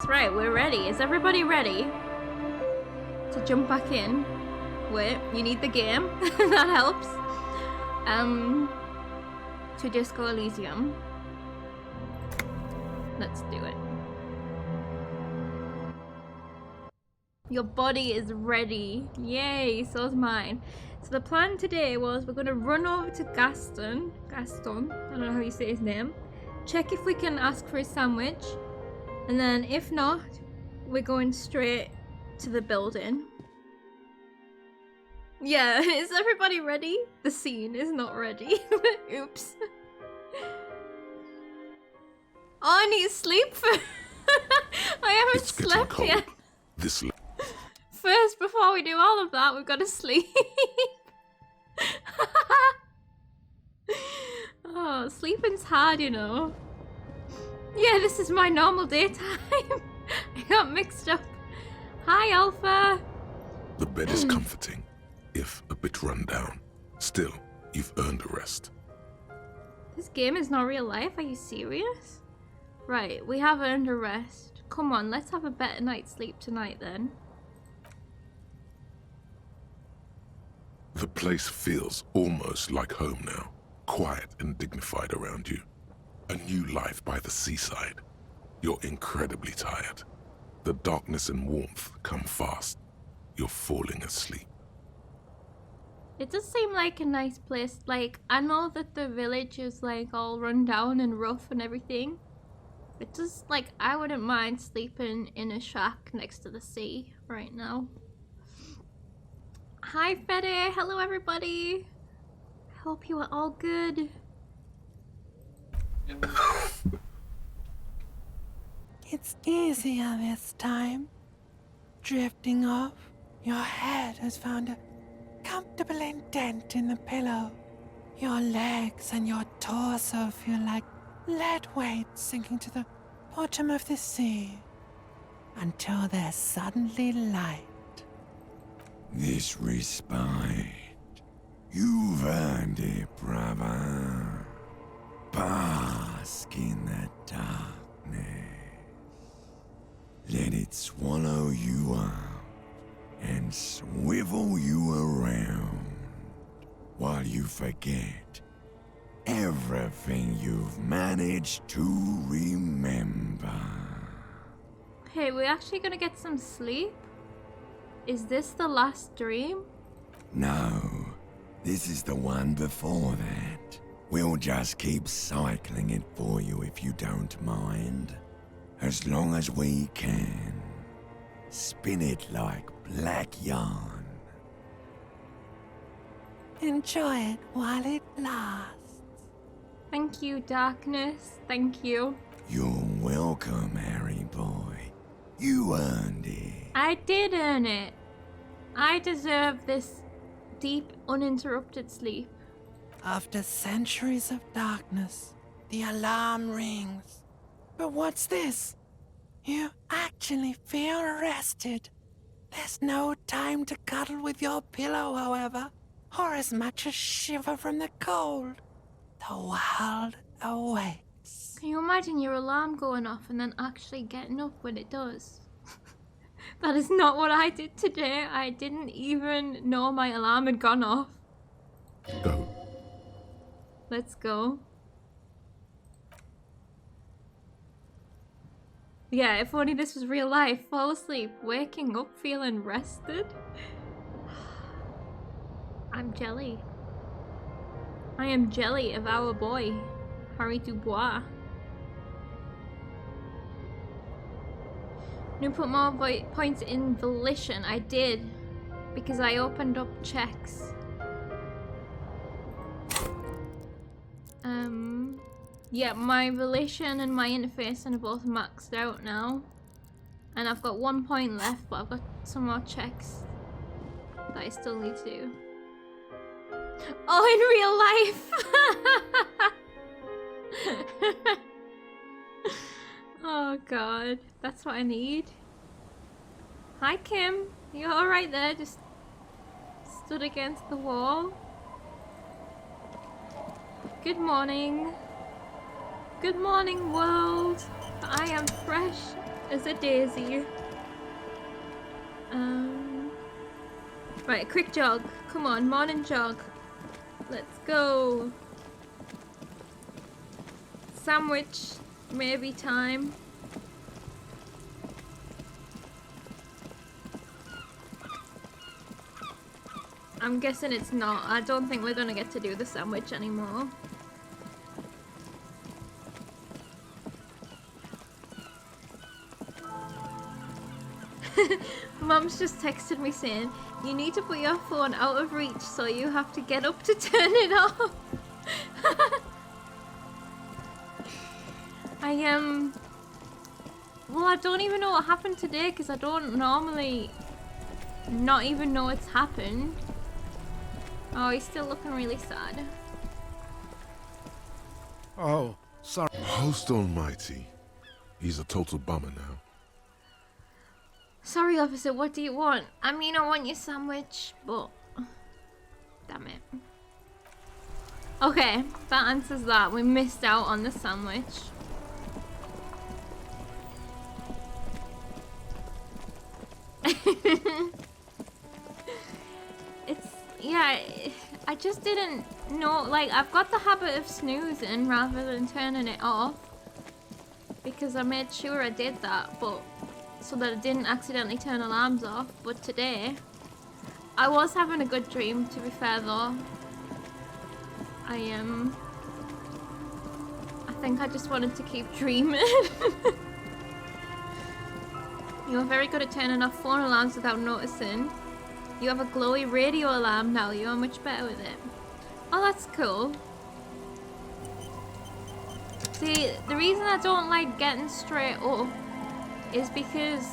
That's right, we're ready. Is everybody ready to jump back in? Wait, you need the game. That helps. To Disco Elysium. Let's do it. Your body is ready. Yay, so's mine. So the plan today was we're gonna run over to Gaston, I don't know how you say his name, check if we can ask for a sandwich, and then if not, we're going straight to the building. Yeah, is everybody ready? The scene is not ready. Oops. Oh, I need sleep. I haven't slept yet. First, before we do all of that, we've got to sleep. Oh, sleeping's hard, you know. Yeah, this is my normal daytime. I got mixed up. Hi, Alpha. The bed is comforting, if a bit run down. Still, you've earned a rest. This game is not real life, are you serious? Right, we have earned a rest. Come on, let's have a better night's sleep tonight then. The place feels almost like home now. Quiet and dignified around you. A new life by the seaside. You're incredibly tired. The darkness and warmth come fast. You're falling asleep. It does seem like a nice place. Like, I know that the village is like all run down and rough and everything. It does, like, I wouldn't mind sleeping in a shack next to the sea right now. Hi, Fede. Hello, everybody. I hope you are all good. It's easier this time. Drifting off, your head has found a comfortable indent in the pillow. Your legs and your torso feel like lead weights sinking to the bottom of the sea until there's suddenly light. This respite, you've earned it, brother. Bask in the darkness. Let it swallow you up and swivel you around while you forget everything you've managed to remember. Hey, we're actually gonna get some sleep? Is this the last dream? No, this is the one before that. We'll just keep cycling it for you if you don't mind. As long as we can. Spin it like black yarn. Enjoy it while it lasts. Thank you, darkness. Thank you. You're welcome, Harry boy. You earned it. I did earn it. I deserve this deep, uninterrupted sleep. After centuries of darkness, the alarm rings. But what's this? You actually feel rested. There's no time to cuddle with your pillow, however, or as much as shiver from the cold. The world awaits. Can you imagine your alarm going off and then actually getting up when it does? That is not what I did today. I didn't even know my alarm had gone off. Go. Let's go. Yeah, if only this was real life. Fall asleep, waking up feeling rested. I'm jelly. I am jelly of our boy, Harry Dubois. You put more points in volition. I did, because I opened up checks. Yeah, my volition and my interface are both maxed out now. And I've got 1 point left, but I've got some more checks that I still need to do. Oh, in real life! Oh god, that's what I need. Hi Kim, you alright there? Just stood against the wall. Good morning. Good morning, world. I am fresh as a daisy. Right, quick jog. Come on, morning jog. Let's go. Sandwich, maybe time. I'm guessing it's not. I don't think we're gonna get to do the sandwich anymore. Mum's just texted me saying, you need to put your phone out of reach, so you have to get up to turn it off. Well, I don't even know what happened today because I don't normally not even know it's happened. Oh, he's still looking really sad. Oh, sorry. Host almighty. He's a total bummer now. Sorry, officer, what do you want? I mean, I want your sandwich, but... Damn it. Okay, that answers that. We missed out on the sandwich. Yeah, I just didn't know, like, I've got the habit of snoozing rather than turning it off. Because I made sure I did that, but... so that I didn't accidentally turn alarms off. But today, I was having a good dream, to be fair though. I think I just wanted to keep dreaming. You're very good at turning off phone alarms without noticing. You have a glowy radio alarm now. You're much better with it. Oh, that's cool. See, the reason I don't like getting straight up is because,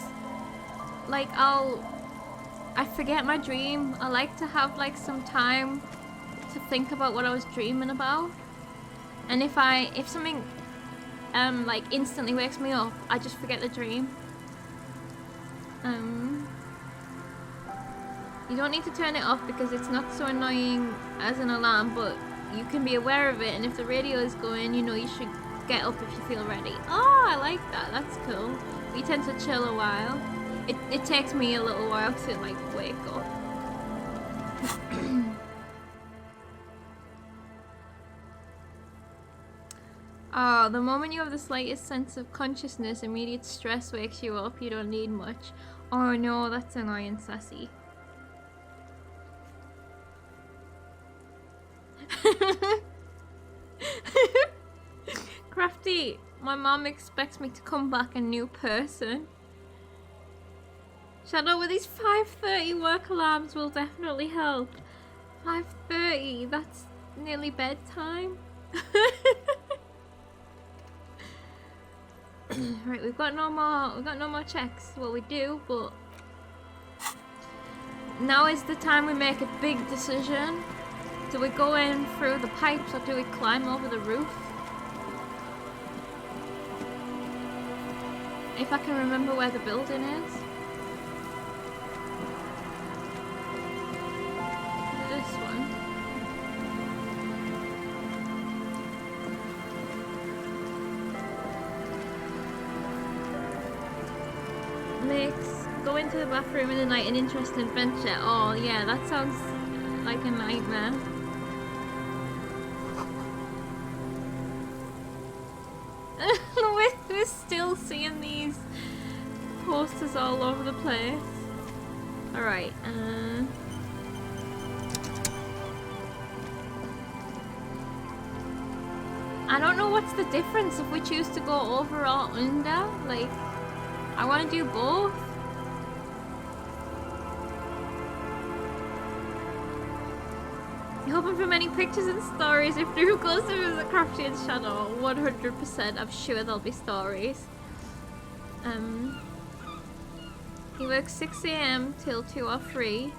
like, I forget my dream. I like to have, like, some time to think about what I was dreaming about. And if something, like, instantly wakes me up, I just forget the dream. You don't need to turn it off because it's not so annoying as an alarm, but you can be aware of it, and if the radio is going, you know you should get up if you feel ready. Oh, I like that. That's cool. We tend to chill a while. It takes me a little while to, like, wake up. Oh, the moment you have the slightest sense of consciousness, immediate stress wakes you up. You don't need much. Oh no, that's annoying, sassy. Crafty, my mom expects me to come back a new person. Shadow, with these 5:30 work alarms will definitely help. 5:30, that's nearly bedtime. Right, we've got no more checks. Well, we do, but now is the time we make a big decision. Do we go in through the pipes or do we climb over the roof? If I can remember where the building is. This one. Makes go into the bathroom in the night an interesting adventure. Oh yeah, that sounds like a nightmare. We're still seeing these posters all over the place. Alright, I don't know what's the difference if we choose to go over or under. Like, I want to do both. You're hoping for many pictures and stories if Drew goes to visit Crafty and Shadow. 100%, I'm sure there'll be stories. He works 6 AM till 2 or 3.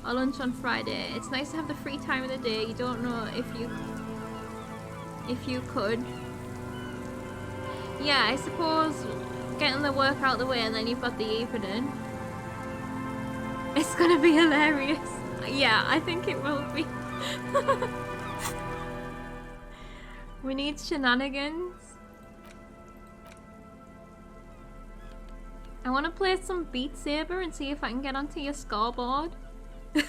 Or lunch on Friday. It's nice to have the free time of the day. You don't know if you could. Yeah, I suppose getting the work out the way and then you've got the evening. It's gonna be hilarious. Yeah, I think it will be. We need shenanigans. I want to play some Beat Saber and see if I can get onto your scoreboard. What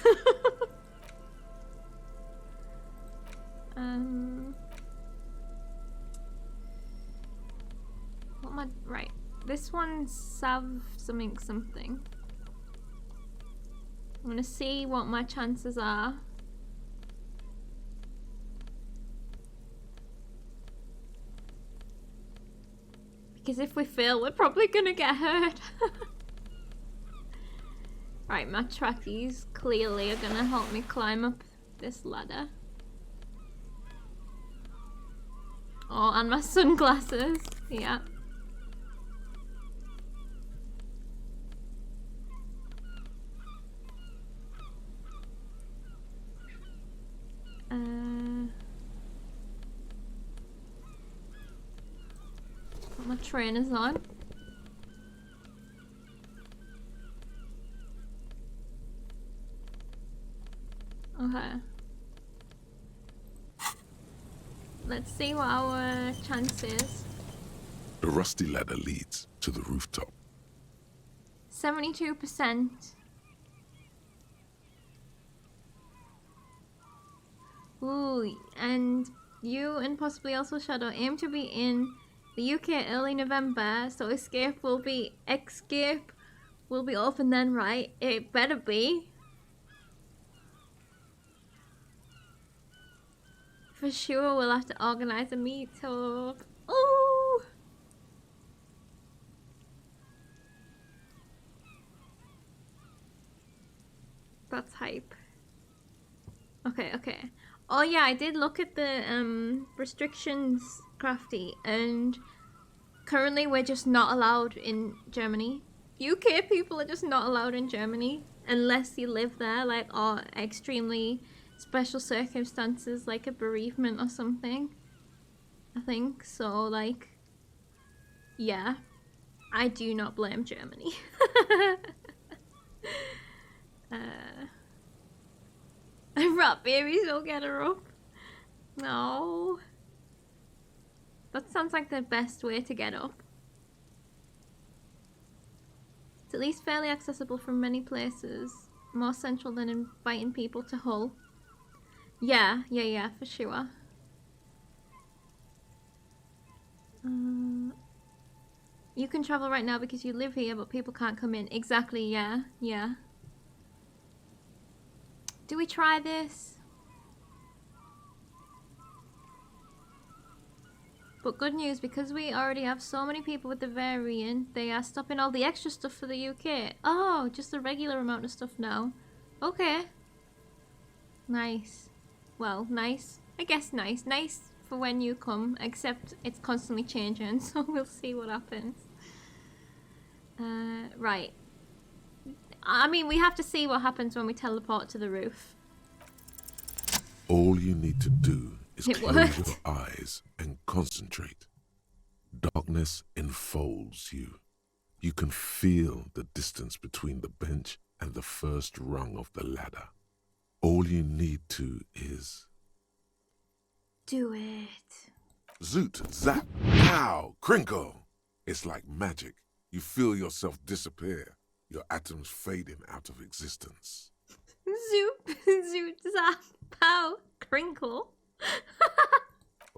am I... Right. This one's Sav something something. I'm gonna see what my chances are. Because if we fail, we're probably gonna get hurt. Right, my trackies clearly are gonna help me climb up this ladder. Oh, and my sunglasses. Yeah. Put my trainers on. Okay. Let's see what our chance is. The rusty ladder leads to the rooftop. 72%. Ooh, and you and possibly also Shadow aim to be in the UK early November, so escape will be open then, right? It better be. For sure, we'll have to organise a meetup. Ooh! That's hype. Okay. Oh yeah, I did look at the restrictions, Crafty, and currently we're just not allowed in Germany. UK people are just not allowed in Germany unless you live there, like, or extremely special circumstances like a bereavement or something. I think so. Like, yeah, I do not blame Germany. Rat babies don't get her up. No. That sounds like the best way to get up. It's at least fairly accessible from many places. More central than inviting people to Hull. Yeah, for sure. You can travel right now because you live here, but people can't come in. Exactly, yeah. Do we try this? But good news, because we already have so many people with the variant, they are stopping all the extra stuff for the UK. Oh, just the regular amount of stuff now. Okay. Nice. Well, nice. I guess nice. Nice for when you come, except it's constantly changing, so we'll see what happens. Right. I mean, we have to see what happens when we teleport to the roof. All you need to do is close your worked. eyes and concentrate. Darkness enfolds you. You can feel the distance between the bench and the first rung of the ladder. All you need to is... Do it. Zoot, zap, pow, crinkle. It's like magic. You feel yourself disappear, your atoms fading out of existence. Zoot, zap, pow, crinkle.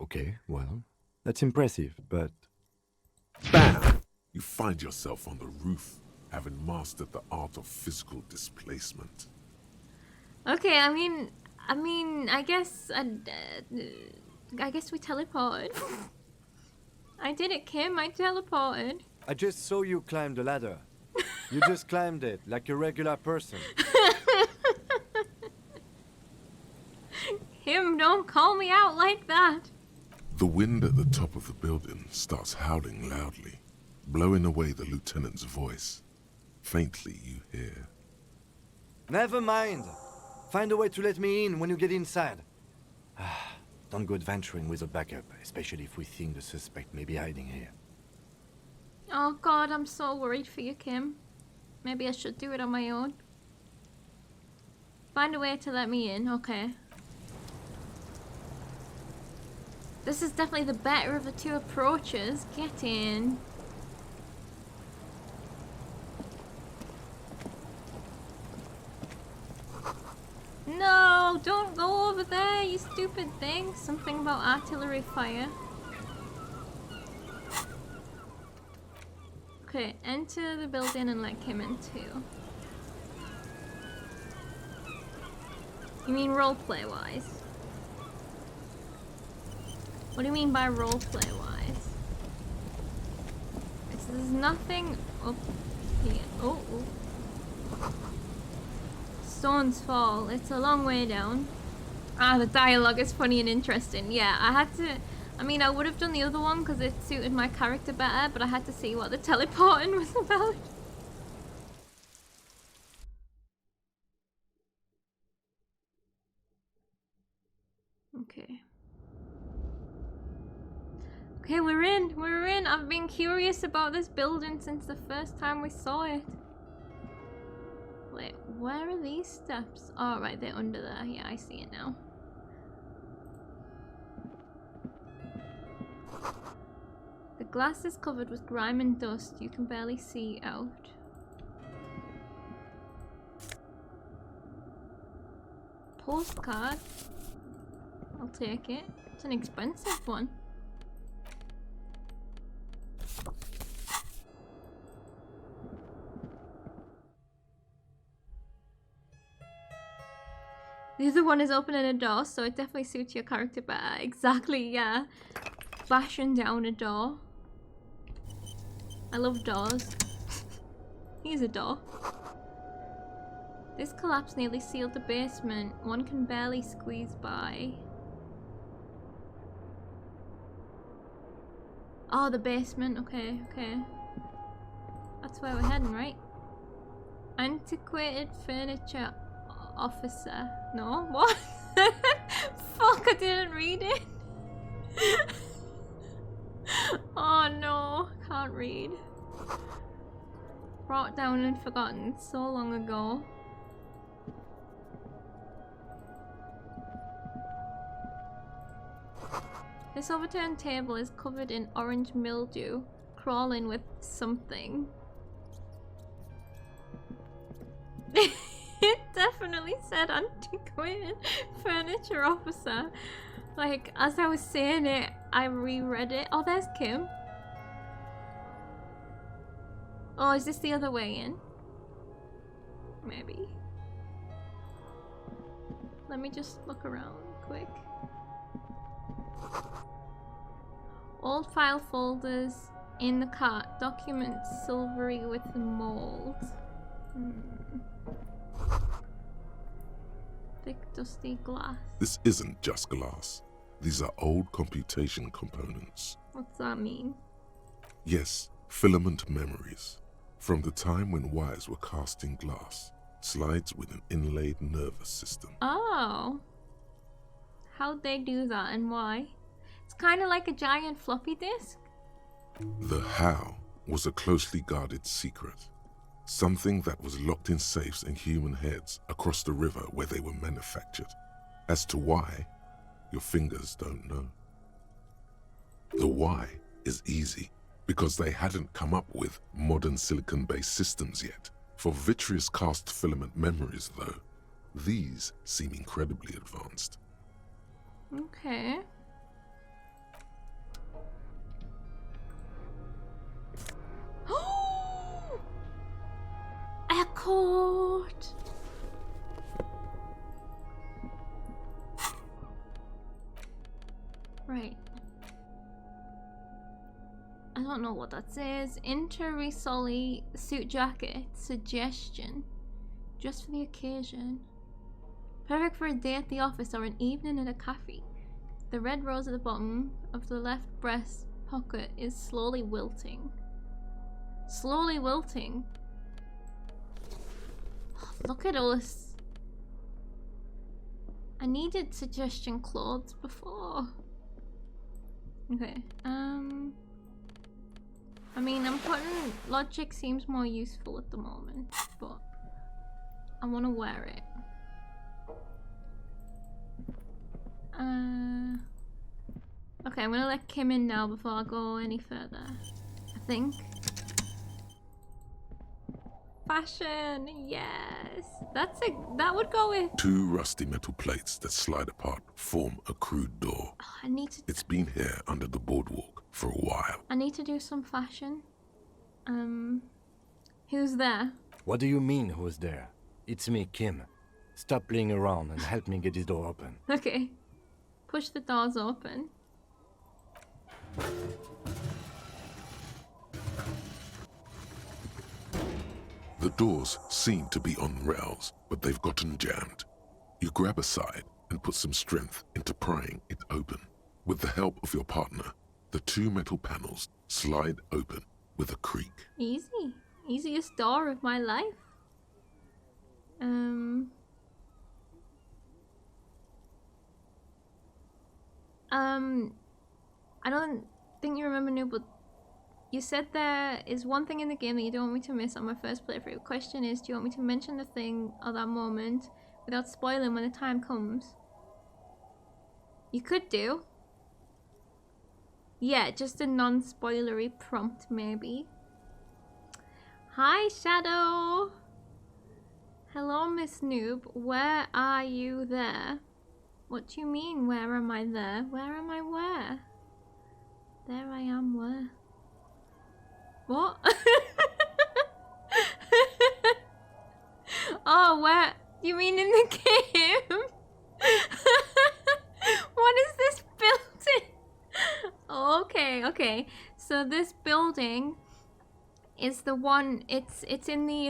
Okay, well, that's impressive, but... Bam! You find yourself on the roof, having mastered the art of physical displacement. Okay, I mean, I guess we teleported. I did it, Kim. I teleported. I just saw you climb the ladder. You just climbed it, like a regular person. Kim, don't call me out like that. The wind at the top of the building starts howling loudly, blowing away the lieutenant's voice. Faintly you hear... Never mind. Find a way to let me in when you get inside. Don't go adventuring with a backup, especially if we think the suspect may be hiding here. Oh God, I'm so worried for you, Kim. Maybe I should do it on my own. Find a way to let me in, okay. This is definitely the better of the two approaches. Get in. No, don't go over there, you stupid thing. Something about artillery fire. Okay, enter the building and let Kim in too. You mean roleplay wise? What do you mean by roleplay wise? So there's nothing up here. Oh, oh. Stones fall. It's a long way down. Ah, the dialogue is funny and interesting. Yeah, I had to... I mean, I would have done the other one because it suited my character better, but I had to see what the teleporting was about. Okay. Okay, we're in. We're in. I've been curious about this building since the first time we saw it. Wait, where are these steps? Oh, right, they're under there. Yeah, I see it now. The glass is covered with grime and dust. You can barely see out. Postcard. I'll take it. It's an expensive one. The other one is opening a door, so it definitely suits your character better. Exactly, yeah. Bashing down a door. I love doors. Here's a door. This collapse nearly sealed the basement. One can barely squeeze by. Oh, the basement. Okay, okay. That's where we're heading, right? Antiquated furniture officer. No? What? Fuck, I didn't read it. Oh no, can't read. Brought down and forgotten so long ago. This overturned table is covered in orange mildew, crawling with something. It definitely said antiquated furniture officer. Like, as I was saying it, I reread it. Oh, there's Kim. Oh, is this the other way in? Maybe. Let me just look around quick. Old file folders in the cart. Documents silvery with mold. Thick, dusty glass. This isn't just glass. These are old computation components. What's that mean? Yes, filament memories. From the time when wires were cast in glass. Slides with an inlaid nervous system. Oh. How'd they do that and why? It's kind of like a giant floppy disk. The how was a closely guarded secret. Something that was locked in safes in human heads across the river where they were manufactured. As to why, your fingers don't know. The why is easy, because they hadn't come up with modern silicon-based systems yet. For vitreous cast filament memories, though, these seem incredibly advanced. Okay. A court! Right. I don't know what that says. Inter-Risoli suit jacket suggestion. Just for the occasion. Perfect for a day at the office or an evening at a cafe. The red rose at the bottom of the left breast pocket is slowly wilting. Slowly wilting? Oh, look at us. I needed suggestion clothes before. Okay, I mean, I'm putting logic seems more useful at the moment, but I want to wear it. Okay, I'm gonna let Kim in now before I go any further, I think. Fashion, yes. That would go with. 2 rusty metal plates that slide apart form a crude door. Oh, I need to. It's been here under the boardwalk for a while. I need to do some fashion. Who's there? What do you mean, who's there? It's me, Kim. Stop playing around and help me get this door open. Okay. Push the doors open. The doors seem to be on rails, but they've gotten jammed. You grab a side and put some strength into prying it open. With the help of your partner, the 2 metal panels slide open with a creak. Easy. Easiest door of my life. I don't think you remember, Noob, but you said there is one thing in the game that you don't want me to miss on my first playthrough. Question is, do you want me to mention the thing or that moment without spoiling when the time comes? You could do. Yeah, just a non-spoilery prompt, maybe. Hi, Shadow! Hello, Miss Noob. Where are you there? What do you mean, where am I there? Where am I where? There I am where? What? Oh, where? You mean in the game? What is this building? Oh, okay. So this building is the one, it's in the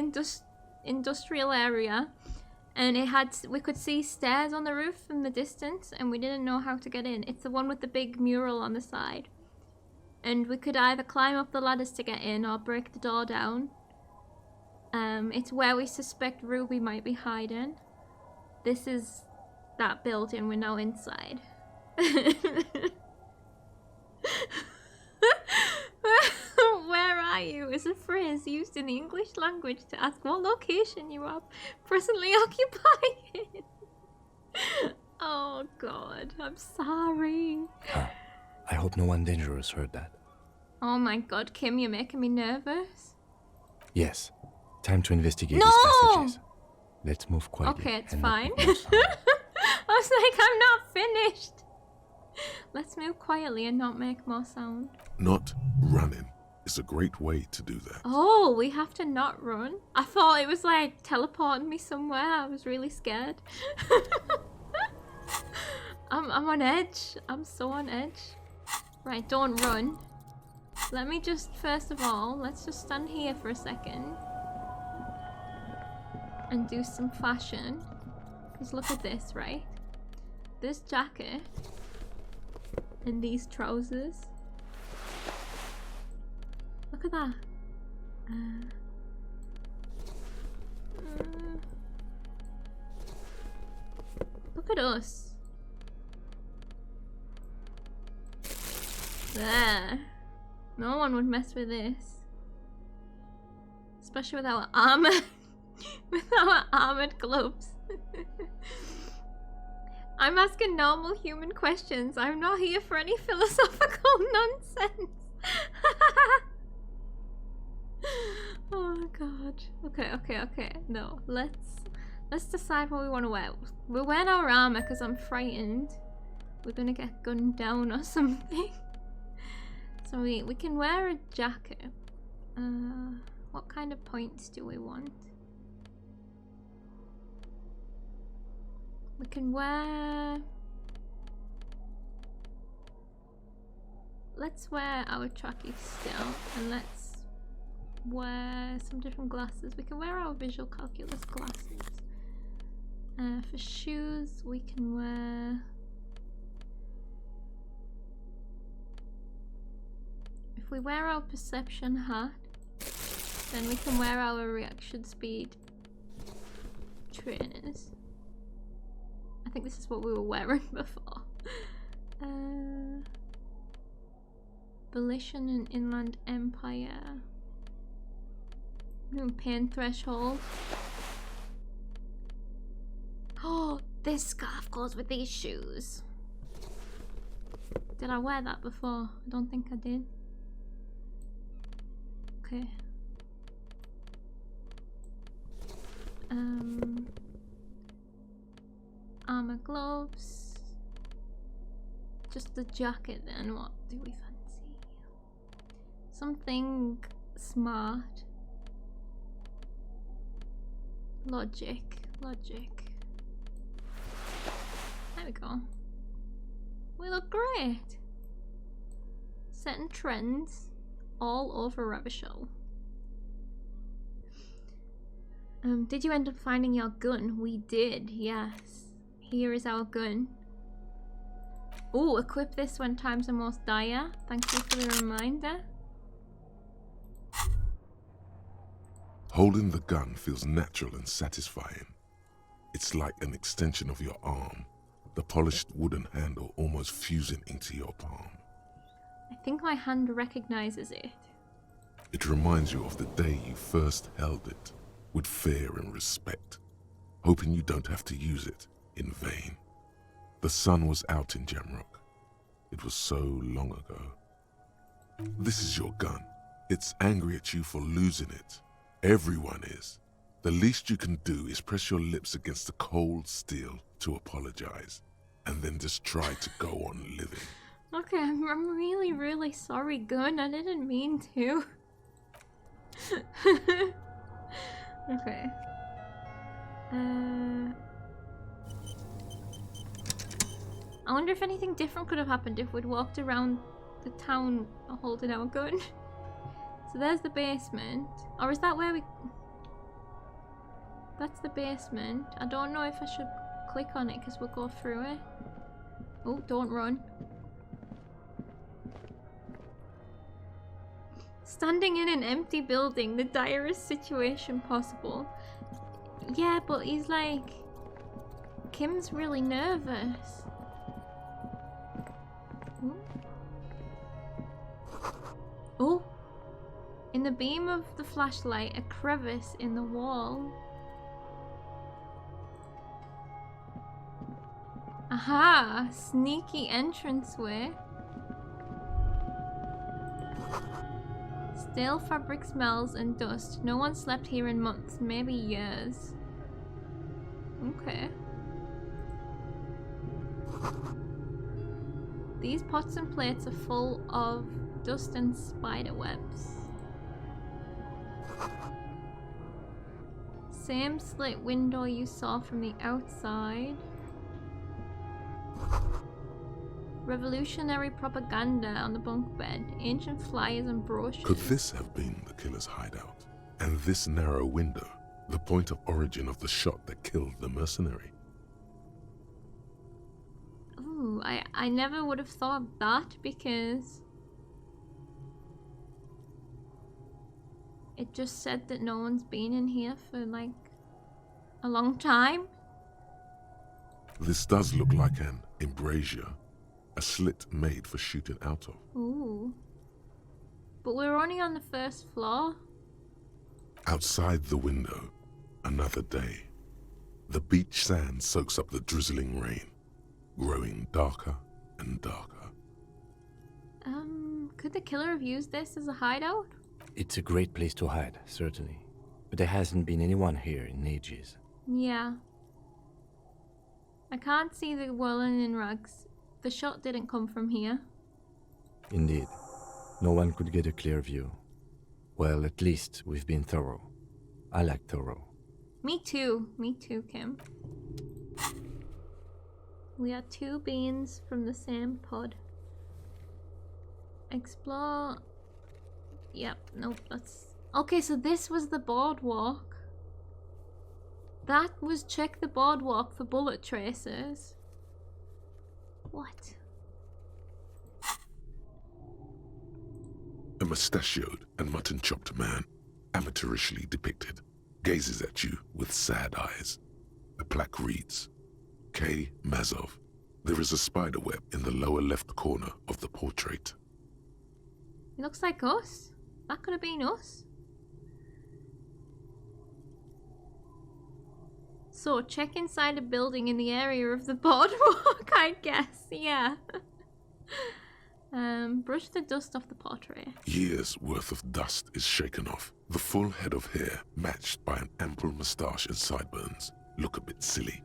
industrial area, and we could see stairs on the roof from the distance, and we didn't know how to get in. It's the one with the big mural on the side. And we could either climb up the ladders to get in or break the door down. It's where we suspect Ruby might be hiding. This is that building, we're now inside. Where are you is a phrase used in the English language to ask what location you are presently occupying. Oh god, I'm sorry. I hope no one dangerous heard that. Oh my god, Kim, you're making me nervous. Yes. Time to investigate No! these passages. Let's move quietly. Okay, it's and not fine. make more sound. I was like, I'm not finished. Let's move quietly and not make more sound. Not running is a great way to do that. Oh, we have to not run? I thought it was like teleporting me somewhere. I was really scared. I'm on edge. I'm so on edge. Right, don't run. Let me just, first of all, let's just stand here for a second. And do some fashion. Because look at this, right? This jacket. And these trousers. Look at that. Look at us. There. No one would mess with this. Especially with our armor. With our armored gloves. I'm asking normal human questions. I'm not here for any philosophical nonsense. Oh god. Okay. No, let's decide what we want to wear. We're wearing our armor because I'm frightened we're gonna get gunned down or something. So we can wear a jacket. What kind of points do we want? We can wear... Let's wear our trackies still, and let's wear some different glasses. We can wear our visual calculus glasses. For shoes, we can wear... If we wear our perception hat, then we can wear our reaction speed trainers. I think this is what we were wearing before. Volition and Inland Empire. Pain Threshold. Oh, this scarf goes with these shoes. Did I wear that before? I don't think I did. Okay. Armor gloves. Just the jacket then, what do we fancy? Something smart. Logic. There we go. We look great. Setting trends all over Ravishell. Did you end up finding your gun? We did, yes. Here is our gun. Oh, equip this when times are most dire. Thank you for the reminder. Holding the gun feels natural and satisfying. It's like an extension of your arm, the polished wooden handle almost fusing into your palm. I think my hand recognizes it. It reminds you of the day you first held it, with fear and respect, hoping you don't have to use it in vain. The sun was out in Jamrock. It was so long ago. This is your gun. It's angry at you for losing it. Everyone is. The least you can do is press your lips against the cold steel to apologize, and then just try to go on living. Okay, I'm really, really sorry, gun. I didn't mean to. Okay. I wonder if anything different could have happened if we'd walked around the town holding our gun. So there's the basement. Or is that where we... That's the basement. I don't know if I should click on it because we'll go through it. Oh, don't run. Standing in an empty building, the direst situation possible. Yeah, but he's like... Kim's really nervous. Ooh. Oh! In the beam of the flashlight, a crevice in the wall. Aha! Sneaky entranceway. Stale fabric smells and dust. No one slept here in months, maybe years. Okay. These pots and plates are full of dust and spider webs. Same slit window you saw from the outside. Revolutionary propaganda on the bunk bed. Ancient flyers and brochures. Could this have been the killer's hideout? And this narrow window, the point of origin of the shot that killed the mercenary? Ooh, I never would have thought of that because it just said that no one's been in here for like a long time. This does look like an embrasure, a slit made for shooting out of. Ooh. But we're only on the first floor. Outside the window, another day. The beach sand soaks up the drizzling rain, growing darker and darker. Could the killer have used this as a hideout? It's a great place to hide, certainly. But there hasn't been anyone here in ages. Yeah. I can't see the whirling in rugs. The shot didn't come from here. Indeed. No one could get a clear view. Well, at least we've been thorough. I like thorough. Me too, Kim. We are two beans from the same pod. Explore. Yep, nope, that's... Okay, so this was the boardwalk. That was check the boardwalk for bullet tracers. What? A mustachioed and mutton-chopped man, amateurishly depicted, gazes at you with sad eyes. The plaque reads, K. Mazov. There is a spider web in the lower left corner of the portrait. It looks like us. That could have been us. So, check inside a building in the area of the boardwalk, I guess. Yeah. Brush the dust off the portrait. Years' worth of dust is shaken off, The full head of hair, matched by an ample moustache and sideburns, look a bit silly.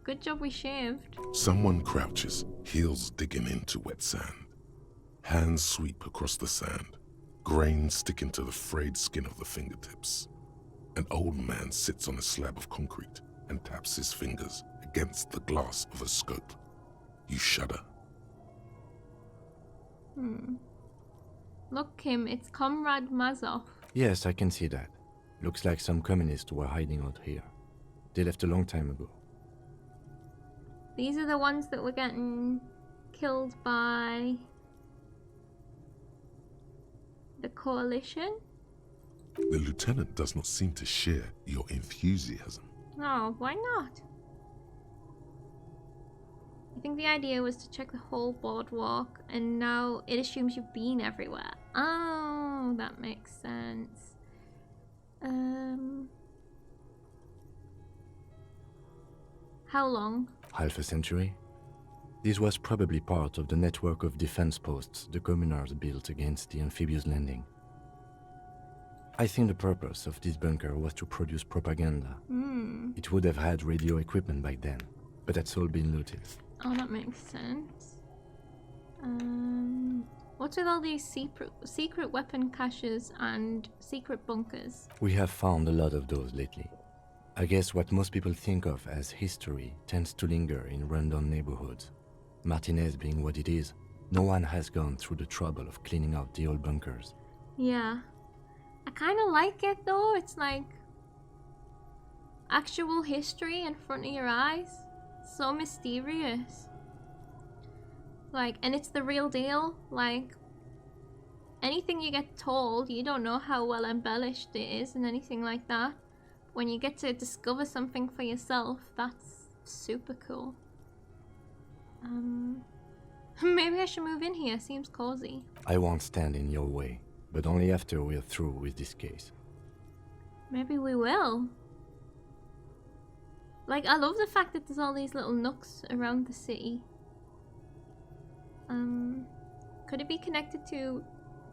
Good job we shaved. Someone crouches, heels digging into wet sand. Hands sweep across the sand, grains sticking to the frayed skin of the fingertips. An old man sits on a slab of concrete and taps his fingers against the glass of a scope. You shudder. Look, Kim, it's Comrade Mazov. Yes, I can see that. Looks like some communists were hiding out here. They left a long time ago. These are the ones that were getting killed by the coalition? The lieutenant does not seem to share your enthusiasm. Oh, why not? I think the idea was to check the whole boardwalk, and now it assumes you've been everywhere. Oh, that makes sense. How long? Half a century? This was probably part of the network of defense posts the communards built against the amphibious landing. I think the purpose of this bunker was to produce propaganda. It would have had radio equipment back then, but that's all been looted. Oh, that makes sense. What's with all these secret weapon caches and secret bunkers? We have found a lot of those lately. I guess what most people think of as history tends to linger in rundown neighborhoods. Martinez being what it is, no one has gone through the trouble of cleaning out the old bunkers. Yeah. I kind of like it though. It's like actual history in front of your eyes. So mysterious. Like, and it's the real deal. Like, anything you get told, you don't know how well embellished it is and anything like that. When you get to discover something for yourself, that's super cool. Maybe I should move in here. Seems cozy. I won't stand in your way, but only after we're through with this case. Maybe we will. Like, I love the fact that there's all these little nooks around the city. Could it be connected to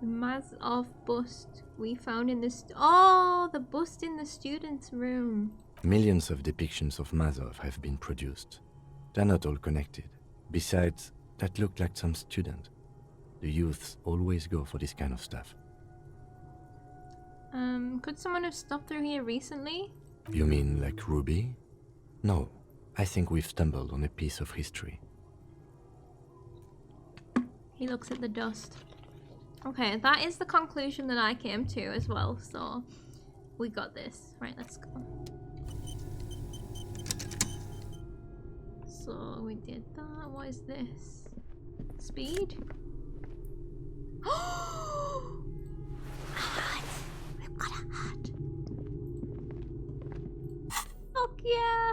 the Mazov bust we found in this? Oh, the bust in the students' room. Millions of depictions of Mazov have been produced. They're not all connected. Besides, that looked like some student. The youths always go for this kind of stuff. Could someone have stopped through here recently? You mean like Ruby? No, I think we've stumbled on a piece of history. He looks at the dust. Okay, that is the conclusion that I came to as well, so we got this. Right, let's go. So we did that. What is this? Speed? Oh! A hat! We've got a hat! Fuck yeah!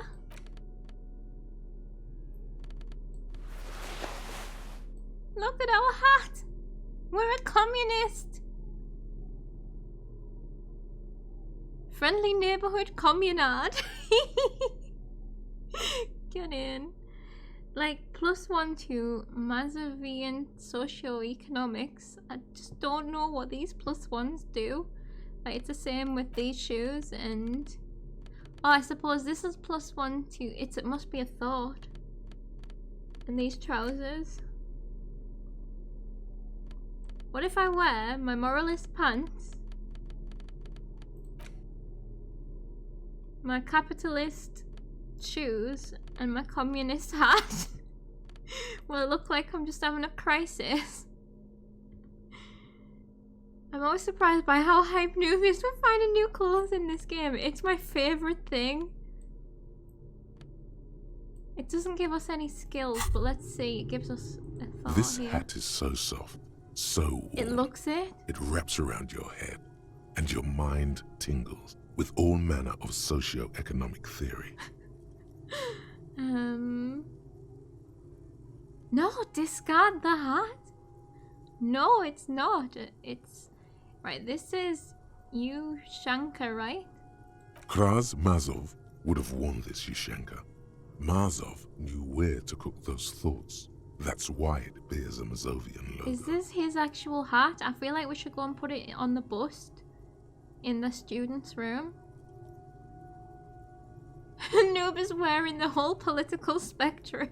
Look at our hat! We're a communist! Friendly neighborhood communard. Get in. Like, +1 to Mazovian socioeconomics. I just don't know what these +1s do. Like, it's the same with these shoes and... Oh, I suppose this is +1 to... It must be a thought. And these trousers. What if I wear my moralist pants, my capitalist shoes, and my communist hat? Will it look like I'm just having a crisis? I'm always surprised by how hype noob is for finding new clothes in this game. It's my favorite thing. It doesn't give us any skills, but let's see. It gives us a thought. This here. hat is so soft, so warm. It looks it. It wraps around your head, and your mind tingles with all manner of socio-economic theory. No, discard the hat. No, it's not. It's right. This is Yushanka, right? Kraz Mazov would have worn this Yushenka. Mazov knew where to cook those thoughts, That's why it bears a Mazovian logo. Is this his actual hat? I feel like we should go and put it on the bust in the students' room. Noob is wearing the whole political spectrum.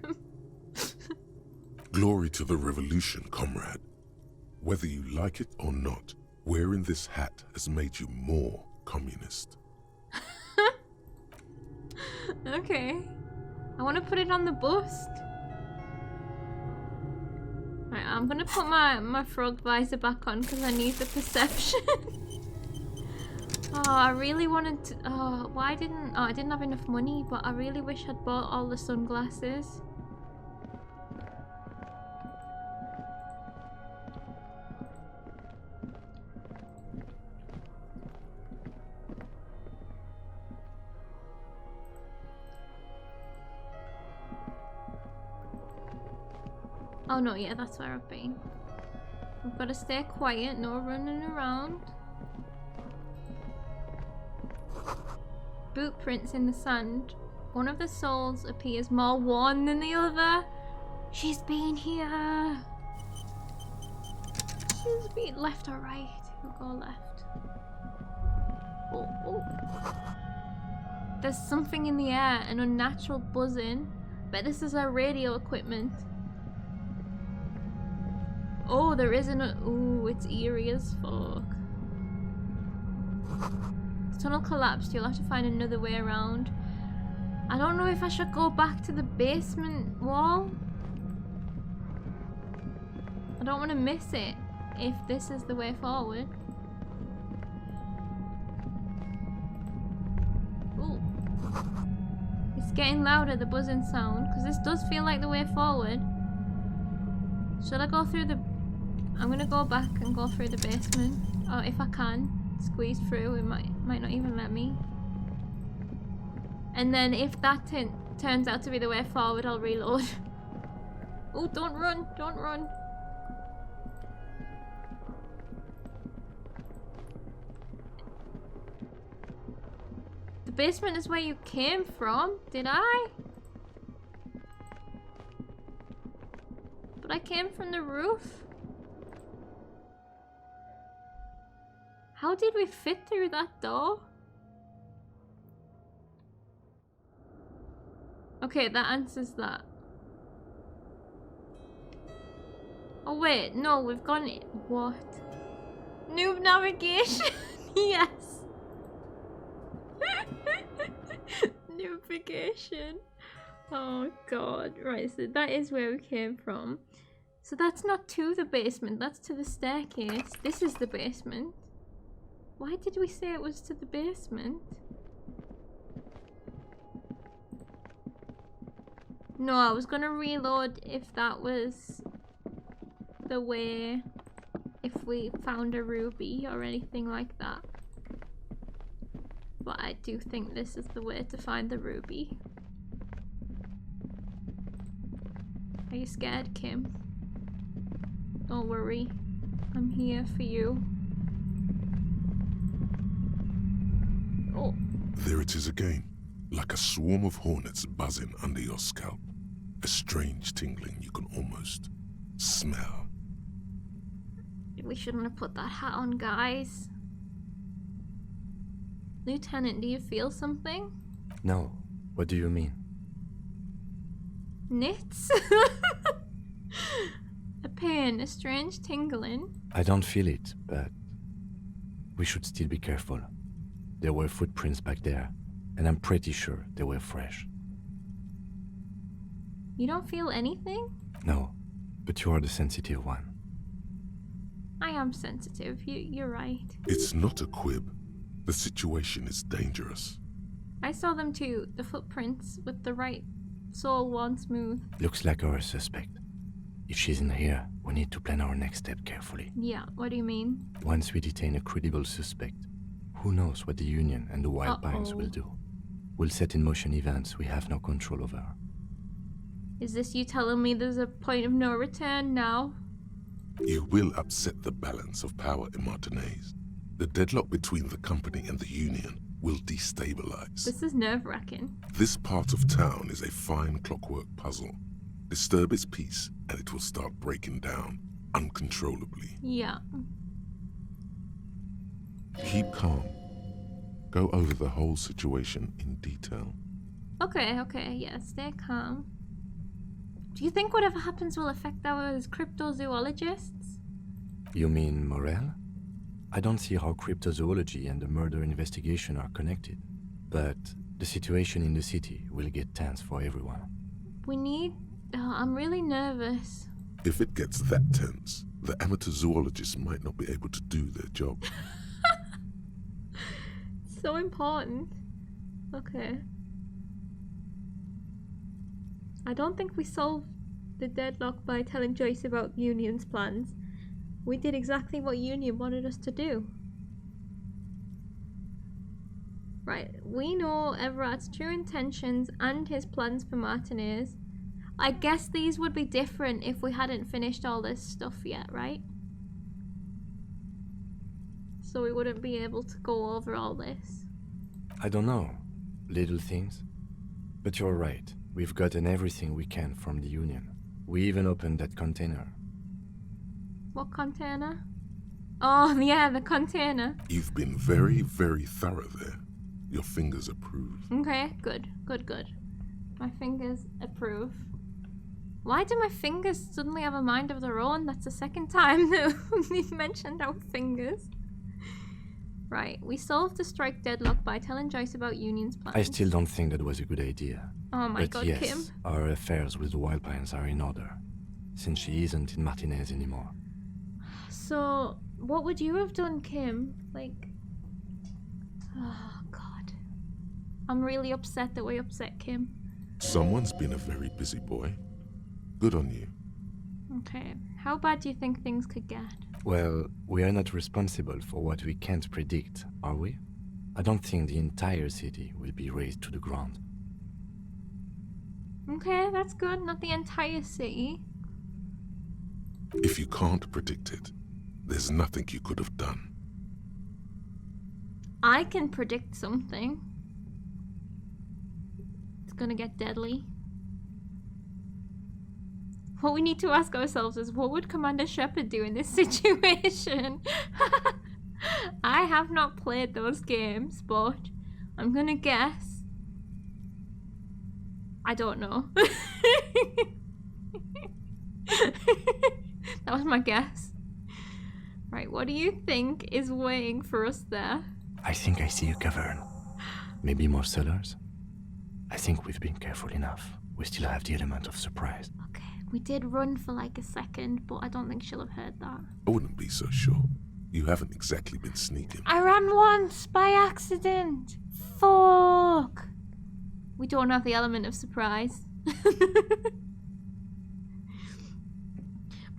Glory to the revolution, comrade. Whether you like it or not, wearing this hat has made you more communist. Okay. I want to put it on the bust. Right, I'm gonna put my frog visor back on because I need the perception. Oh, I really wanted to. Oh, why didn't. Oh, I didn't have enough money, but I really wish I'd bought all the sunglasses. Oh no, yeah, that's where I've been. I've got to stay quiet, no running around. Boot prints in the sand. One of the souls appears more worn than the other. She's been here. She's been left or right? We'll go left. Oh, oh. There's something in the air, an unnatural buzzing. Bet this is our radio equipment. Oh, there isn't a. Ooh, it's eerie as fuck. The tunnel collapsed. You'll have to find another way around. I don't know if I should go back to the basement wall. I don't want to miss it if this is the way forward. Ooh. It's getting louder, the buzzing sound, because this does feel like the way forward. Should I go through the... I'm gonna go back and go through the basement. Or if I can, squeeze through, it might not even let me. And then if that turns out to be the way forward, I'll reload. Oh, don't run, don't run. The basement is where you came from, did I? But I came from the roof. How did we fit through that door? Okay, that answers that. Oh wait, no, we've gone... What? Noob navigation? Yes! Navigation. Oh god, right, so that is where we came from. So that's not to the basement, that's to the staircase. This is the basement. Why did we say it was to the basement? No, I was gonna reload if that was the way, if we found a ruby or anything like that. But I do think this is the way to find the ruby. Are you scared, Kim? Don't worry. I'm here for you. Oh. There it is again, like a swarm of hornets buzzing under your scalp. A strange tingling you can almost smell. We shouldn't have put that hat on, guys. Lieutenant, do you feel something? No. What do you mean? Knits? A pain, a strange tingling. I don't feel it, but we should still be careful. There were footprints back there, and I'm pretty sure they were fresh. You don't feel anything? No, but you are the sensitive one. I am sensitive, you're right. It's not a quib. The situation is dangerous. I saw them too, the footprints with the right sole worn smooth. Looks like our suspect. If she's in here, we need to plan our next step carefully. Yeah, what do you mean? Once we detain a credible suspect, who knows what the Union and the Wild Pines will do? We'll set in motion events we have no control over. Is this you telling me there's a point of no return now? You will upset the balance of power in Martinez. The deadlock between the company and the Union will destabilize. This is nerve-wracking. This part of town is a fine clockwork puzzle. Disturb its peace, and it will start breaking down uncontrollably. Yeah. Keep calm. Go over the whole situation in detail. Okay, yeah, stay calm. Do you think whatever happens will affect our cryptozoologists? You mean Morel? I don't see how cryptozoology and the murder investigation are connected. But the situation in the city will get tense for everyone. We need... I'm really nervous. If it gets that tense, the amateur zoologists might not be able to do their job. So important. Okay. I don't think we solved the deadlock by telling Joyce about Union's plans. We did exactly what Union wanted us to do. Right, we know Everard's true intentions and his plans for Martinez. I guess these would be different if we hadn't finished all this stuff yet, right? So we wouldn't be able to go over all this. I don't know. Little things. But you're right. We've gotten everything we can from the Union. We even opened that container. What container? Oh, yeah, the container. You've been very, very thorough there. Your fingers approve. Okay, good. My fingers approve. Why do my fingers suddenly have a mind of their own? That's the second time that we've mentioned our fingers. Right, we solved the strike deadlock by telling Joyce about Union's plans. I still don't think that was a good idea. Oh my but god, yes, Kim. our affairs with the Wild Pines are in order, since she isn't in Martinez anymore. So, what would you have done, Kim? Like... Oh god. I'm really upset that we upset Kim. Someone's been a very busy boy. Good on you. Okay, how bad do you think things could get? Well, we are not responsible for what we can't predict, are we? I don't think the entire city will be razed to the ground. Okay, that's good. Not the entire city. If you can't predict it, there's nothing you could have done. I can predict something. It's gonna get deadly. What we need to ask ourselves is, what would Commander Shepard do in this situation? I have not played those games, but I'm gonna guess. I don't know. That was my guess. Right, what do you think is waiting for us there? I think I see a cavern. Maybe more cellars? I think we've been careful enough. We still have the element of surprise. Okay, we did run for like a second, but I don't think she'll have heard that. I wouldn't be so sure. You haven't exactly been sneaking. I ran once by accident. Fuck. We don't have the element of surprise.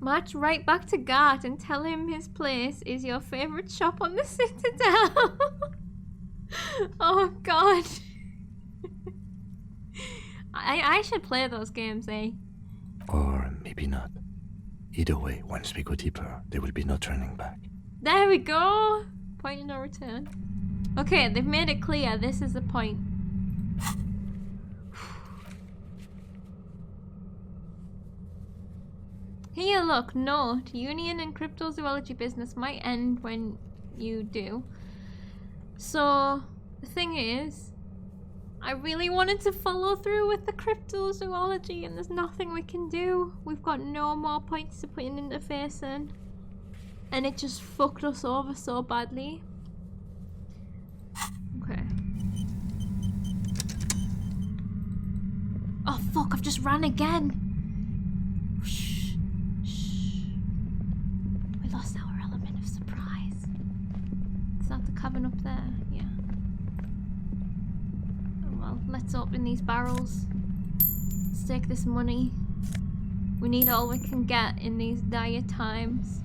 March right back to Gart and tell him his place is your favourite shop on the Citadel. Oh god. I should play those games, eh? Or maybe not. Either way, once we go deeper, there will be no turning back. There we go. Point of no return. Okay, they've made it clear this is the point. Here, look, note. Union and cryptozoology business might end when you do. So, the thing is, I really wanted to follow through with the cryptozoology and there's nothing we can do. We've got no more points to put an interface in. And it just fucked us over so badly. Okay. Oh fuck, I've just ran again. Shh. Shh. We lost our element of surprise. Is that the cavern up there? Yeah. Oh, well, let's open these barrels. Let's take this money. We need all we can get in these dire times.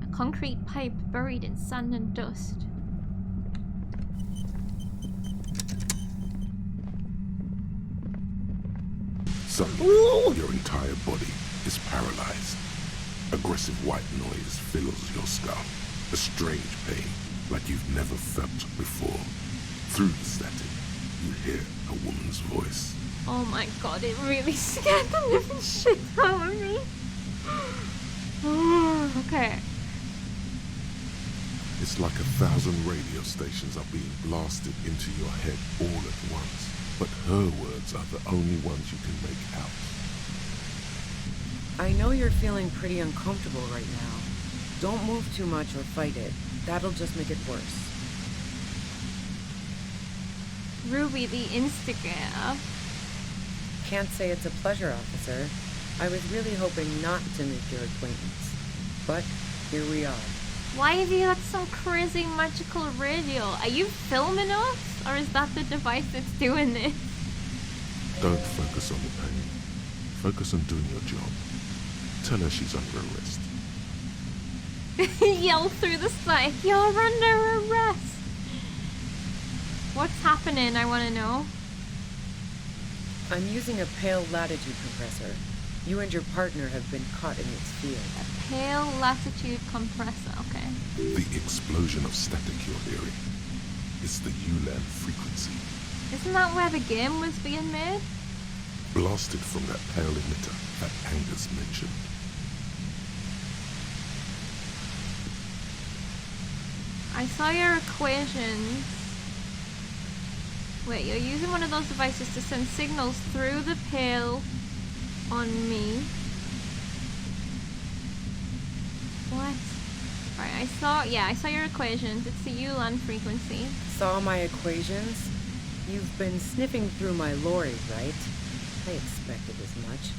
A concrete pipe buried in sand and dust. Suddenly, your entire body is paralyzed. Aggressive white noise fills your skull. A strange pain, like you've never felt before. Through the static, You hear a woman's voice. Oh my god, it really scared the living shit out of me. Okay. It's like 1,000 radio stations are being blasted into your head all at once. But her words are the only ones you can make out. I know you're feeling pretty uncomfortable right now. Don't move too much or fight it. That'll just make it worse. Ruby the instigator. Can't say it's a pleasure, officer. I was really hoping not to make your acquaintance. But here we are. Why have you got some crazy magical radio? Are you filming us? Or is that the device that's doing this? Don't focus on the pain. Focus on doing your job. Tell her she's under arrest. Yell through the sky, you're under arrest! What's happening, I want to know. I'm using a pale latitude compressor. You and your partner have been caught in its field. A pale latitude compressor, okay. The explosion of static you're hearing. It's the ULAN frequency. Isn't that where the game was being made? Blasted from that pale emitter that Angus mentioned. I saw your equations. Wait, you're using one of those devices to send signals through the pale on me. What? Right, I saw your equations. It's the ULAN frequency. Saw my equations? You've been sniffing through my lorry, right? I expected as much.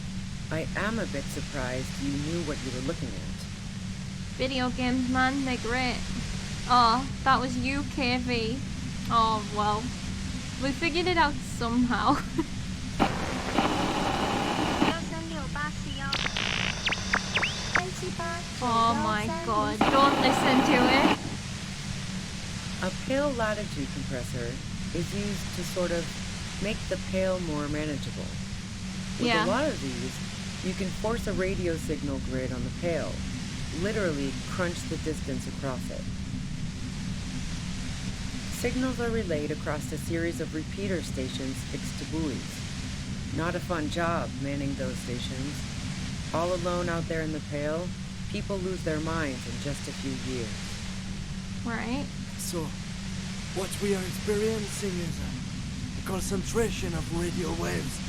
I am a bit surprised you knew what you were looking at. Video games, man, they're great. Oh, that was you, KV. Oh, well. We figured it out somehow. Oh my god, don't listen to it. A pale latitude compressor is used to sort of make the pale more manageable. With Yeah. a lot of these, you can force a radio signal grid on the pale, literally crunch the distance across it. Signals are relayed across a series of repeater stations fixed to buoys. Not a fun job manning those stations. All alone out there in the pale, people lose their minds in just a few years. Right. So, what we are experiencing is a concentration of radio waves.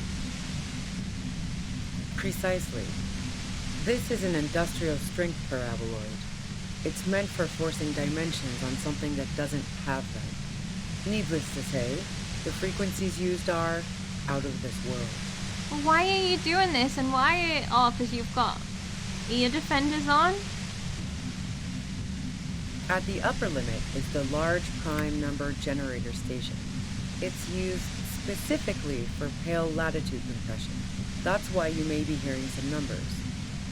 Precisely. This is an industrial strength paraboloid. It's meant for forcing dimensions on something that doesn't have them. Needless to say, the frequencies used are out of this world. Well, why are you doing this and why are... Oh, because you've got ear defenders on? At the upper limit is the large prime number generator station. It's used specifically for pale latitude compression. That's why you may be hearing some numbers.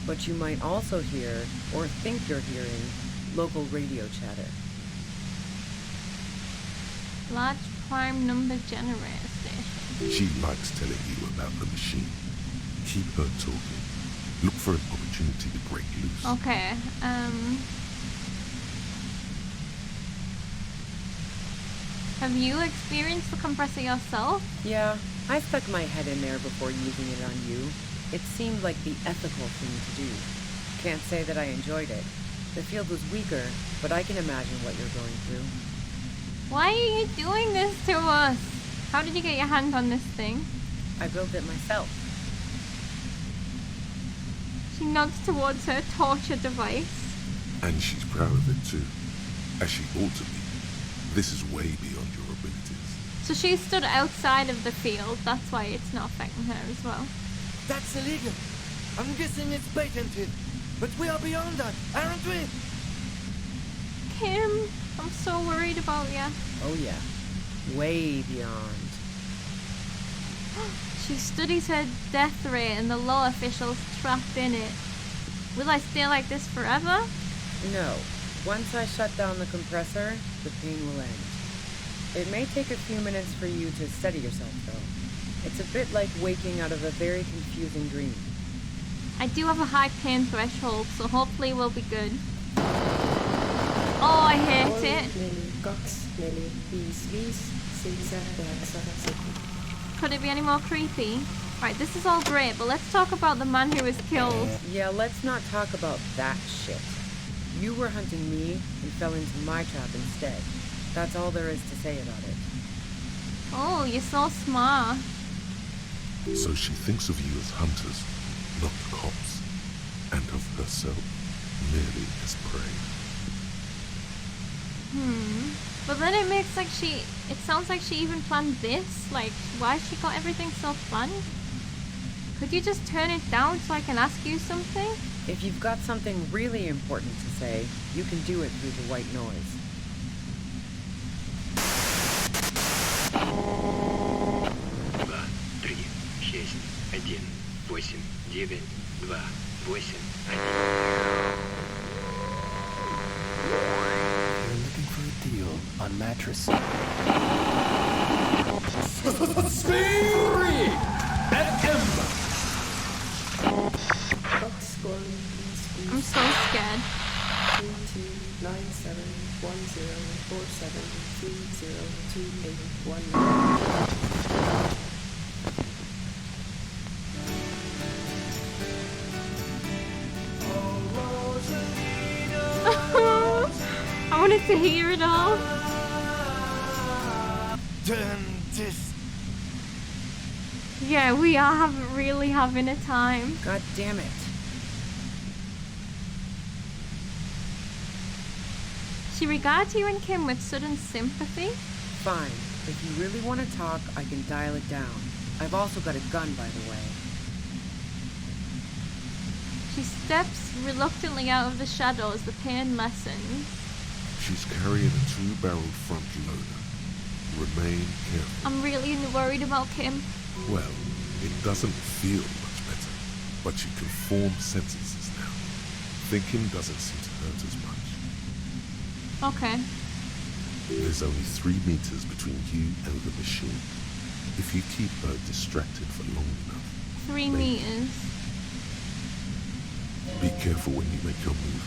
But you might also hear, or think you're hearing, local radio chatter. Large prime number generator station. She likes telling you about the machine. Keep her talking. Look for an opportunity to break loose. Okay, have you experienced the compressor yourself? Yeah, I stuck my head in there before using it on you. It seemed like the ethical thing to do. Can't say that I enjoyed it. The field was weaker, but I can imagine what you're going through. Why are you doing this to us? How did you get your hand on this thing? I built it myself. She nods towards her torture device. And she's proud of it too. As she ought to be. This is way beyond your abilities. So she stood outside of the field, that's why it's not affecting her as well. That's illegal. I'm guessing it's patented. But we are beyond that, aren't we? Kim, I'm so worried about you. Oh yeah, way beyond. She studies her death rate and the law officials trapped in it. Will I stay like this forever? No. Once I shut down the compressor, the pain will end. It may take a few minutes for you to steady yourself, though. It's a bit like waking out of a very confusing dream. I do have a high pain threshold, so hopefully we'll be good. Oh, I hate it. Could it be any more creepy? Right, this is all great, but let's talk about the man who was killed. Yeah, let's not talk about that shit. You were hunting me and fell into my trap instead. That's all there is to say about it. Oh, you're so smart. So she thinks of you as hunters, not cops, and of herself merely as prey. But then it makes like it sounds like she even planned this. Like, why she got everything so planned? Could you just turn it down so I can ask you something? If you've got something really important to say, you can do it through the white noise. 3, 6, 1, 8, 9, 2, 8, 1. We're looking for a deal on mattresses. Speed at Ember. I'm so scared. 2297107272819. I wanted to hear it all. Dentist. Yeah, we are really having a time. God damn it. She regards you and Kim with sudden sympathy. Fine. If you really want to talk, I can dial it down. I've also got a gun, by the way. She steps reluctantly out of the shadows, the pain lessens. She's carrying a 2-barrel front loader. Remain careful. I'm really worried about Kim. Well, it doesn't feel much better, but you can form sentences now. Thinking doesn't seem to hurt as much. Okay. There's only 3 meters between you and the machine. If you keep her distracted for long enough. 3 meters. Be careful when you make your move.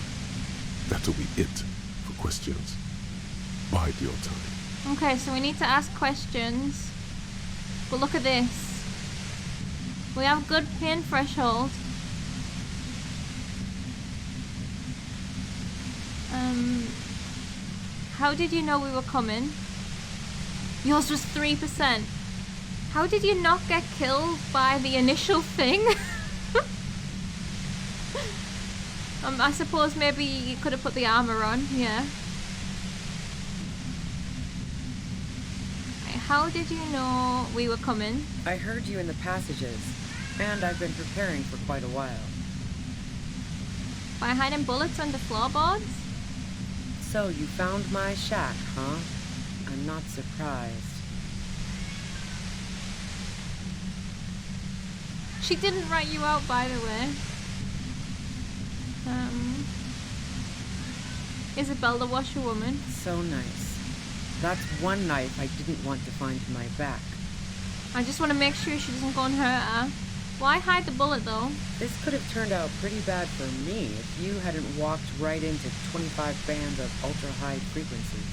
That'll be it for questions. Bide your time. Okay, so we need to ask questions. But look at this. We have good pain threshold. How did you know we were coming? Yours was 3%. How did you not get killed by the initial thing? I suppose maybe you could have put the armor on, yeah. How did you know we were coming? I heard you in the passages, and I've been preparing for quite a while. By hiding bullets under floorboards? So you found my shack, huh? I'm not surprised. She didn't write you out, by the way. Isabel the washerwoman. So nice. That's one knife I didn't want to find to my back. I just want to make sure she doesn't go and hurt her. Why hide the bullet, though? This could have turned out pretty bad for me if you hadn't walked right into 25 bands of ultra-high frequencies.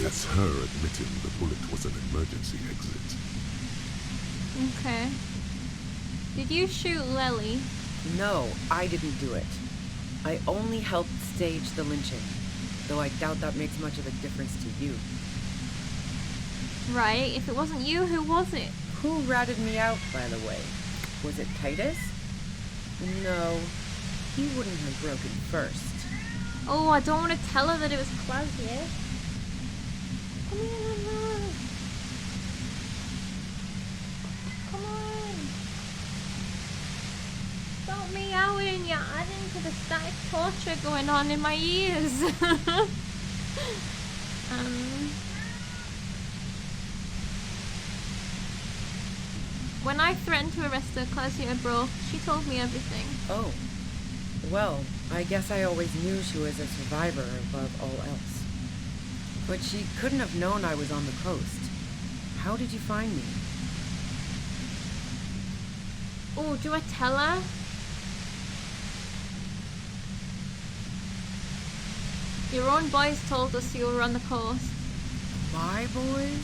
That's her admitting the bullet was an emergency exit. Okay. Did you shoot Lily? No, I didn't do it. I only helped stage the lynching, though I doubt that makes much of a difference to you. Right, if it wasn't you, who was it? Who ratted me out, by the way? Was it Titus? No, he wouldn't have broken first. Oh, I don't want to tell her that it was Claudia. Come here, Mama. Come on. Stop me out and you're adding to the static torture going on in my ears. When I threatened to arrest her, Claudia broke. She told me everything. Oh. Well, I guess I always knew she was a survivor above all else. But she couldn't have known I was on the coast. How did you find me? Oh, do I tell her? Your own boys told us you were on the coast. My boys?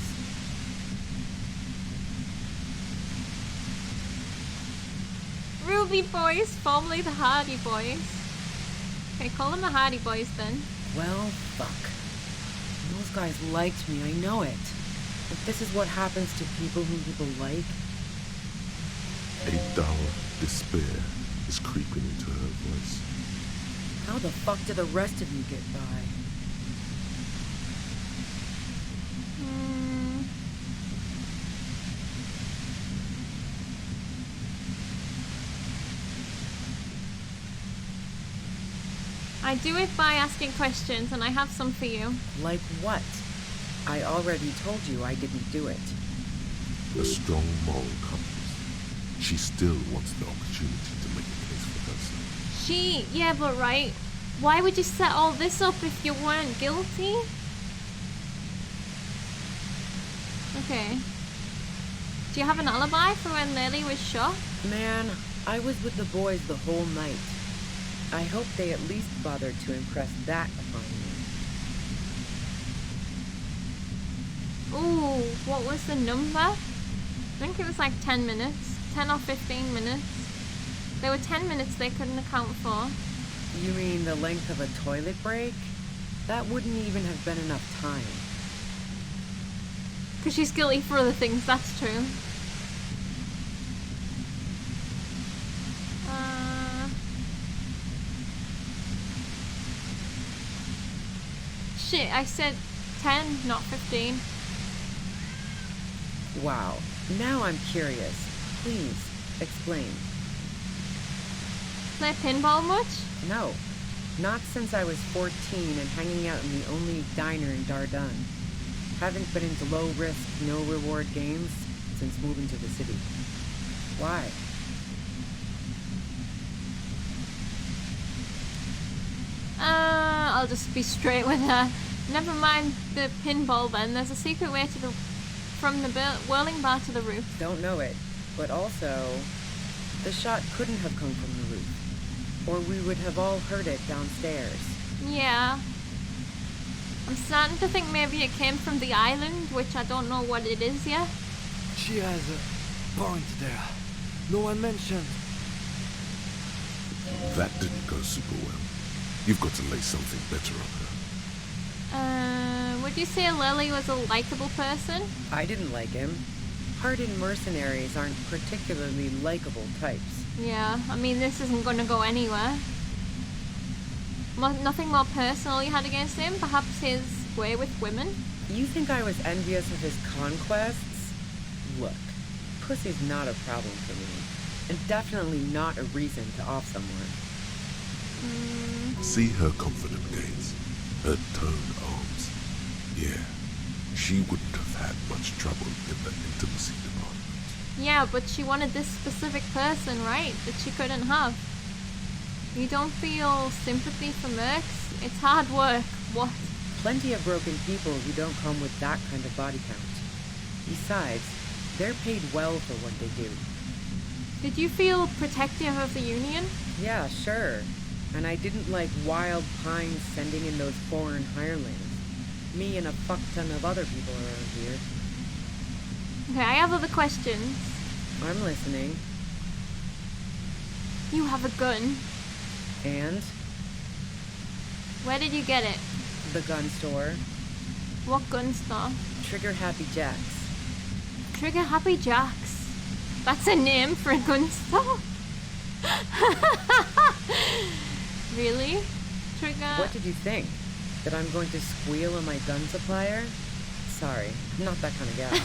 Ruby boys, formerly the Hardy boys. Okay, call them the Hardy boys then. Well, fuck. Those guys liked me, I know it. If this is what happens to people whom people like... A dull despair is creeping into her voice. How the fuck did the rest of you get by? I do it by asking questions, and I have some for you. Like what? I already told you I didn't do it. A strong moral compass. She still wants the opportunity to make a case for herself. Yeah, but right, why would you set all this up if you weren't guilty? Okay. Do you have an alibi for when Lily was shot? Man, I was with the boys the whole night. I hope they at least bothered to impress that upon me. Ooh, what was the number? I think it was like 10 minutes. 10 or 15 minutes. There were 10 minutes they couldn't account for. You mean the length of a toilet break? That wouldn't even have been enough time. Because she's guilty for other things, that's true. Shit, I said 10, not 15. Wow. Now I'm curious. Please, explain. Play pinball much? No. Not since I was 14 and hanging out in the only diner in Dardun. Haven't been into low-risk, no-reward games since moving to the city. Why? I'll just be straight with her. Never mind the pinball then. There's a secret way from the whirling bar to the roof. Don't know it. But also, the shot couldn't have come from the roof. Or we would have all heard it downstairs. Yeah. I'm starting to think maybe it came from the island, which I don't know what it is yet. She has a point there. No one mentioned. That didn't go super well. You've got to lay something better on her. Would you say Lily was a likable person? I didn't like him. Hardened mercenaries aren't particularly likable types. Yeah, I mean, this isn't going to go anywhere. Nothing more personal you had against him? Perhaps his way with women? You think I was envious of his conquests? Look, pussy's not a problem for me. And definitely not a reason to off someone. See her confident gaze, her toned arms. Yeah, she wouldn't have had much trouble in the intimacy department. Yeah, but she wanted this specific person, right? That she couldn't have. You don't feel sympathy for mercs? It's hard work. What? Plenty of broken people who don't come with that kind of body count. Besides, they're paid well for what they do. Did you feel protective of the Union? Yeah, sure. And I didn't like Wild Pines sending in those foreign hirelings. Me and a fuck ton of other people around here. Okay, I have other questions. I'm listening. You have a gun. And? Where did you get it? The gun store. What gun store? Trigger Happy Jacks. Trigger Happy Jacks. That's a name for a gun store? Really? Trigger? What did you think? That I'm going to squeal on my gun supplier? Sorry, I'm not that kind of guy.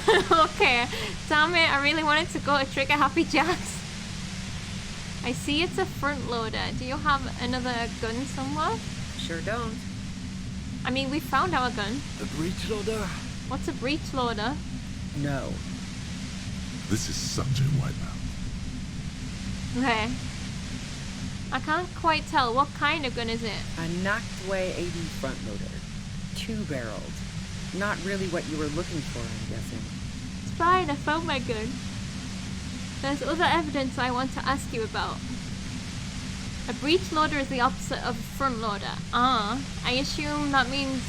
Okay, damn it, I really wanted to go to Trigger Happy Jacks. I see it's a front loader. Do you have another gun somewhere? Sure don't. I mean, we found our gun. A breech loader? What's a breech loader? No. This is such a wipeout. Okay. I can't quite tell. What kind of gun is it? A Noctway 80 front loader. 2-barreled. Not really what you were looking for, I'm guessing. It's fine, I found my gun. There's other evidence I want to ask you about. A breech loader is the opposite of a front loader. Ah, I assume that means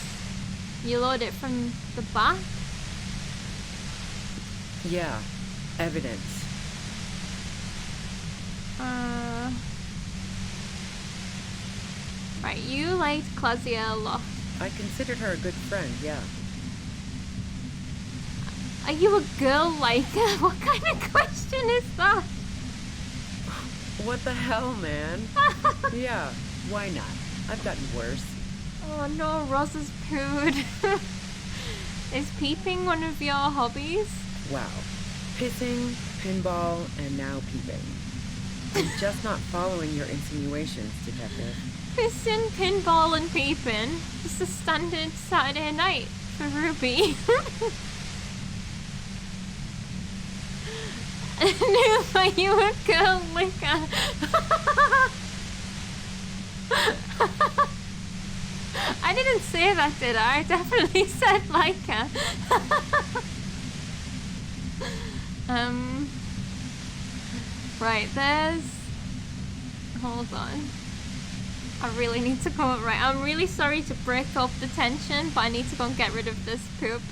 you load it from the back? Yeah, evidence. Right, you liked Claudia a lot. I considered her a good friend, yeah. Are you a girl liker? What kind of question is that? What the hell, man? Yeah, why not? I've gotten worse. Oh no, Ross is pooed. Is peeping one of your hobbies? Wow. Pissing, pinball, and now peeping. I'm just not following your insinuations, Detective. Pissing, pinball, and peeping. It's a standard Saturday night for Ruby. Noob, are you a girl licker? I didn't say that, did I? I definitely said liker. Right, there's... Hold on. I really need to go... Right, I'm really sorry to break up the tension, but I need to go and get rid of this poop.